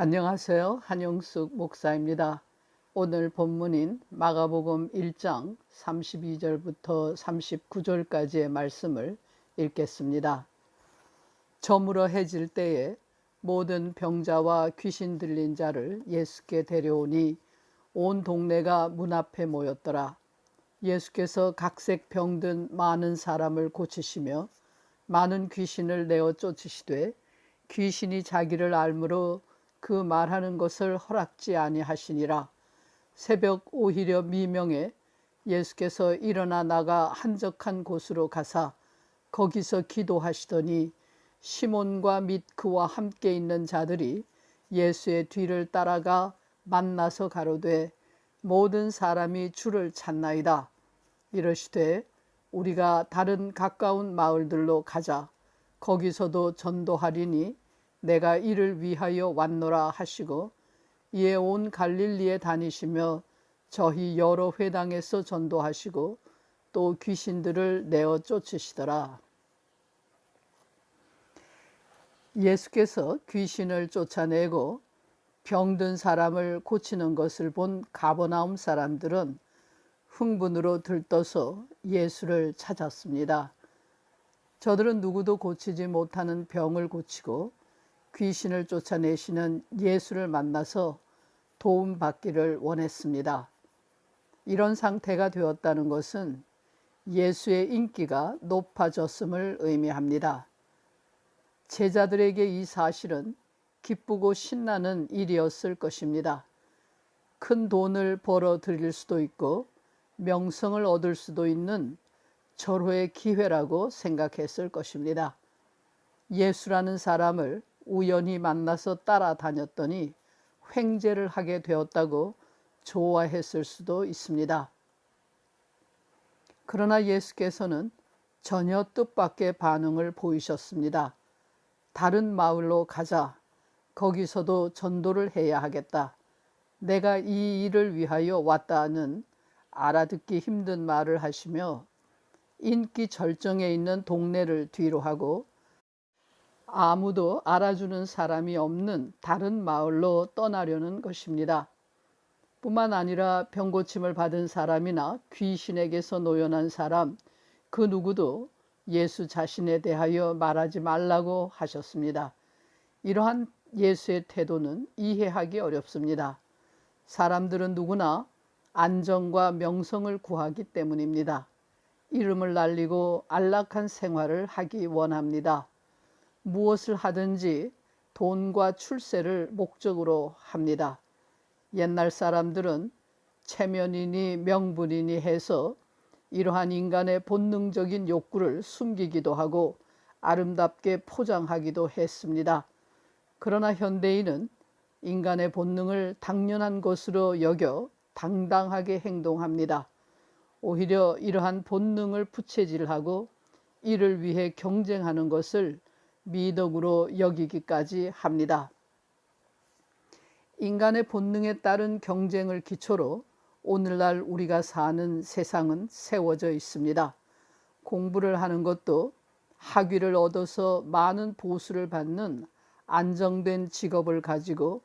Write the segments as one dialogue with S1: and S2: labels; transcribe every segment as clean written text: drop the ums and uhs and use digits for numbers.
S1: 안녕하세요. 한영숙 목사입니다. 오늘 본문인 마가복음 1장 32절부터 39절까지의 말씀을 읽겠습니다. 저물어 해질 때에 모든 병자와 귀신 들린 자를 예수께 데려오니 온 동네가 문 앞에 모였더라. 예수께서 각색 병든 많은 사람을 고치시며 많은 귀신을 내어 쫓으시되 귀신이 자기를 알므로 그 말하는 것을 허락지 아니하시니라. 새벽 오히려 미명에 예수께서 일어나 나가 한적한 곳으로 가사 거기서 기도하시더니 시몬과 및 그와 함께 있는 자들이 예수의 뒤를 따라가 만나서 가로되 모든 사람이 주를 찾나이다. 이러시되 우리가 다른 가까운 마을들로 가자. 거기서도 전도하리니 내가 이를 위하여 왔노라 하시고 이에 온 갈릴리에 다니시며 저희 여러 회당에서 전도하시고 또 귀신들을 내어 쫓으시더라. 예수께서 귀신을 쫓아내고 병든 사람을 고치는 것을 본 가버나움 사람들은 흥분으로 들떠서 예수를 찾았습니다. 저들은 누구도 고치지 못하는 병을 고치고 귀신을 쫓아내시는 예수를 만나서 도움받기를 원했습니다. 이런 상태가 되었다는 것은 예수의 인기가 높아졌음을 의미합니다. 제자들에게 이 사실은 기쁘고 신나는 일이었을 것입니다. 큰 돈을 벌어 들일 수도 있고 명성을 얻을 수도 있는 절호의 기회라고 생각했을 것입니다. 예수라는 사람을 우연히 만나서 따라다녔더니 횡재를 하게 되었다고 좋아했을 수도 있습니다. 그러나 예수께서는 전혀 뜻밖의 반응을 보이셨습니다. 다른 마을로 가자. 거기서도 전도를 해야 하겠다. 내가 이 일을 위하여 왔다는 알아듣기 힘든 말을 하시며 인기 절정에 있는 동네를 뒤로 하고 아무도 알아주는 사람이 없는 다른 마을로 떠나려는 것입니다. 뿐만 아니라 병고침을 받은 사람이나 귀신에게서 노연한 사람, 그 누구도 예수 자신에 대하여 말하지 말라고 하셨습니다. 이러한 예수의 태도는 이해하기 어렵습니다. 사람들은 누구나 안정과 명성을 구하기 때문입니다. 이름을 날리고 안락한 생활을 하기 원합니다. 무엇을 하든지 돈과 출세를 목적으로 합니다. 옛날 사람들은 체면이니 명분이니 해서 이러한 인간의 본능적인 욕구를 숨기기도 하고 아름답게 포장하기도 했습니다. 그러나 현대인은 인간의 본능을 당연한 것으로 여겨 당당하게 행동합니다. 오히려 이러한 본능을 부채질하고 이를 위해 경쟁하는 것을 미덕으로 여기기까지 합니다. 인간의 본능에 따른 경쟁을 기초로 오늘날 우리가 사는 세상은 세워져 있습니다. 공부를 하는 것도 학위를 얻어서 많은 보수를 받는 안정된 직업을 가지고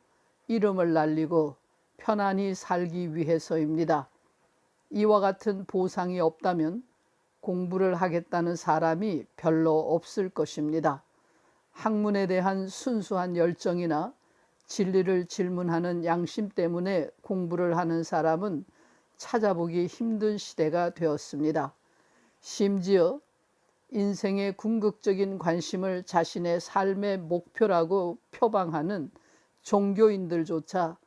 S1: 이름을 날리고 편안히 살기 위해서입니다. 이와 같은 보상이 없다면 공부를 하겠다는 사람이 별로 없을 것입니다. 학문에 대한 순수한 열정이나 진리를 질문하는 양심 때문에 공부를 하는 사람은 찾아보기 힘든 시대가 되었습니다. 심지어 인생의 궁극적인 관심을 자신의 삶의 목표라고 표방하는 종교인들조차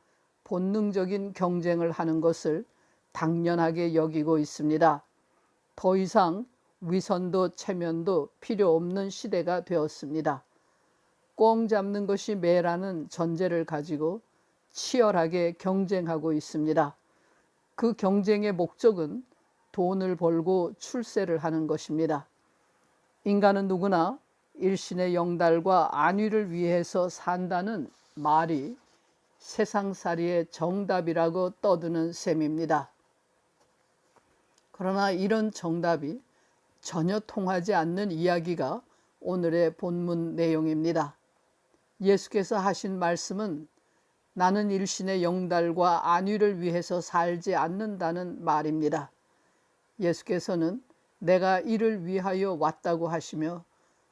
S1: 본능적인 경쟁을 하는 것을 당연하게 여기고 있습니다. 더 이상 위선도 체면도 필요 없는 시대가 되었습니다. 꽁 잡는 것이 매라는 전제를 가지고 치열하게 경쟁하고 있습니다. 그 경쟁의 목적은 돈을 벌고 출세를 하는 것입니다. 인간은 누구나 일신의 영달과 안위를 위해서 산다는 말이 세상살이의 정답이라고 떠드는 셈입니다. 그러나 이런 정답이 전혀 통하지 않는 이야기가 오늘의 본문 내용입니다. 예수께서 하신 말씀은 나는 일신의 영달과 안위를 위해서 살지 않는다는 말입니다. 예수께서는 내가 이를 위하여 왔다고 하시며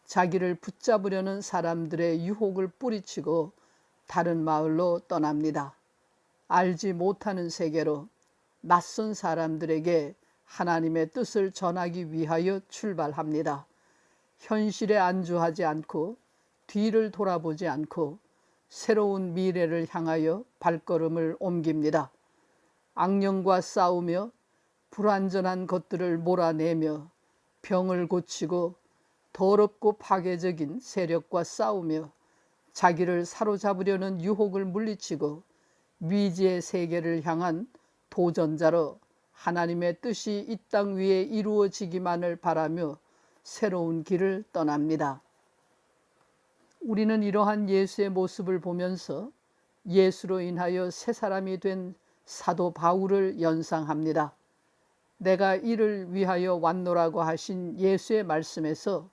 S1: 자기를 붙잡으려는 사람들의 유혹을 뿌리치고 다른 마을로 떠납니다. 알지 못하는 세계로 낯선 사람들에게 하나님의 뜻을 전하기 위하여 출발합니다. 현실에 안주하지 않고 뒤를 돌아보지 않고 새로운 미래를 향하여 발걸음을 옮깁니다. 악령과 싸우며 불완전한 것들을 몰아내며 병을 고치고 더럽고 파괴적인 세력과 싸우며 자기를 사로잡으려는 유혹을 물리치고 미지의 세계를 향한 도전자로 하나님의 뜻이 이 땅 위에 이루어지기만을 바라며 새로운 길을 떠납니다. 우리는 이러한 예수의 모습을 보면서 예수로 인하여 새 사람이 된 사도 바울을 연상합니다. 내가 이를 위하여 왔노라고 하신 예수의 말씀에서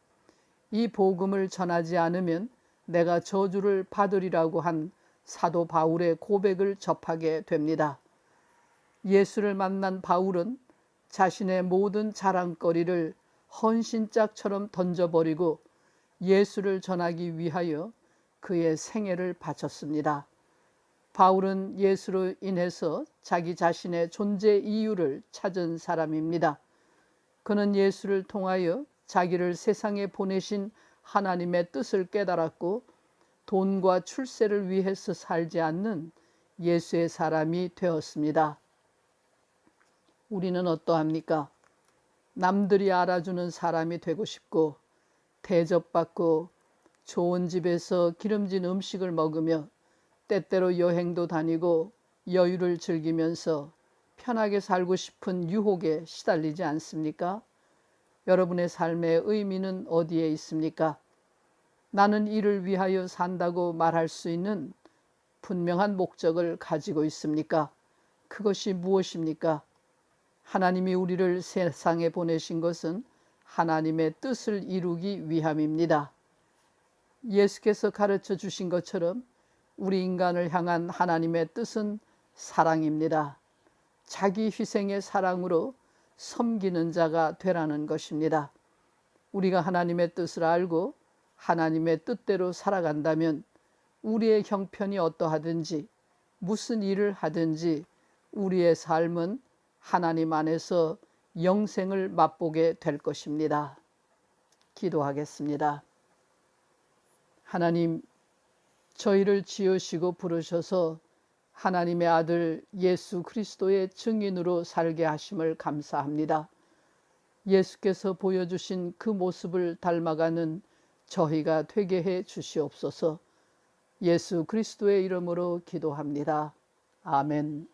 S1: 이 복음을 전하지 않으면 내가 저주를 받으리라고 한 사도 바울의 고백을 접하게 됩니다. 예수를 만난 바울은 자신의 모든 자랑거리를 헌신짝처럼 던져버리고 예수를 전하기 위하여 그의 생애를 바쳤습니다. 바울은 예수로 인해서 자기 자신의 존재 이유를 찾은 사람입니다. 그는 예수를 통하여 자기를 세상에 보내신 하나님의 뜻을 깨달았고 돈과 출세를 위해서 살지 않는 예수의 사람이 되었습니다. 우리는 어떠합니까? 남들이 알아주는 사람이 되고 싶고 대접받고 좋은 집에서 기름진 음식을 먹으며 때때로 여행도 다니고 여유를 즐기면서 편하게 살고 싶은 유혹에 시달리지 않습니까? 여러분의 삶의 의미는 어디에 있습니까? 나는 이를 위하여 산다고 말할 수 있는 분명한 목적을 가지고 있습니까? 그것이 무엇입니까? 하나님이 우리를 세상에 보내신 것은 하나님의 뜻을 이루기 위함입니다. 예수께서 가르쳐 주신 것처럼 우리 인간을 향한 하나님의 뜻은 사랑입니다. 자기 희생의 사랑으로 섬기는 자가 되라는 것입니다. 우리가 하나님의 뜻을 알고 하나님의 뜻대로 살아간다면 우리의 형편이 어떠하든지 무슨 일을 하든지 우리의 삶은 하나님 안에서 영생을 맛보게 될 것입니다. 기도하겠습니다. 하나님, 저희를 지으시고 부르셔서 하나님의 아들 예수 그리스도의 증인으로 살게 하심을 감사합니다. 예수께서 보여주신 그 모습을 닮아가는 저희가 되게 해 주시옵소서. 예수 그리스도의 이름으로 기도합니다. 아멘.